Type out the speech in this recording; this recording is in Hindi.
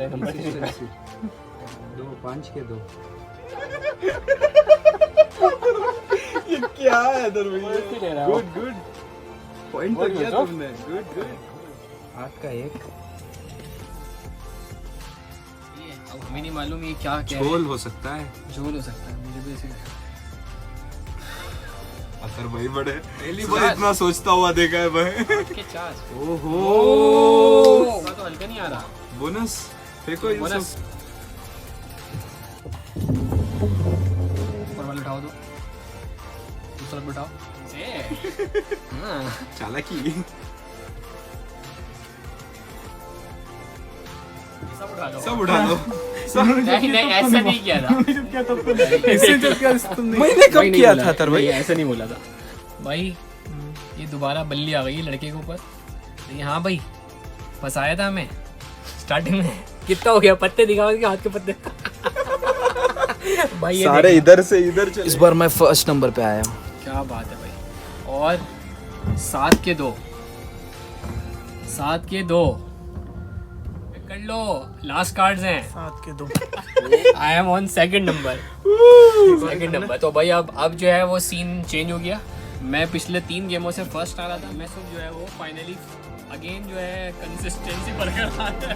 रहे नंबर। 2 5 के 2। ये क्या है दरवाजा? ले रहा हूँ। गुड पॉइंट तो किया तुमने। गुड 8 का 1। अब हमें नहीं मालूम ये क्या क्या झोल हो सकता है। है। झोल हो सकता है, मुझे भी ऐसे अतर भाई बड़े पहली बार इतना सोचता हुआ देखा है भाई। के 4। ओहो तो हल्का नहीं आ रहा। बोनस फेंको इन बोनस। सब। ऊपर वाले उठाओ दो, दूसरा भी उठाओ। हाँ। चालाकी। सब उठा लो। सब उठा लो। नहीं ऐसा नहीं किया था। इससे जब क्या मैंने कब किया था तर भाई? ऐसा नहीं बोला था भाई। ये दोबारा बल्ली आ गई है लड़के के ऊपर। लेकिन हाँ भाई, फंसाया था हमें स्टार्टिंग में। कितना हो गया? पत्ते दिखाओ इसके हाथ के पत्ते। भाई ये सारे इधर से इधर चले। इस बार मैं फर्स्ट नंबर पे आया हूँ। क्या बात है भाई। और 7 के 2। 7 के 2 कर लो। लास्ट कार्ड्स हैं। 7 के 2। I am on second number. Second number. तो भाई अब जो है वो सीन चेंज हो गया। मैं पिछले 3 गेमों से फर्स्ट आ रहा था। मैं सब जो है वो फाइनली अगेन जो है कंसिस्टेंसी बरकरार है।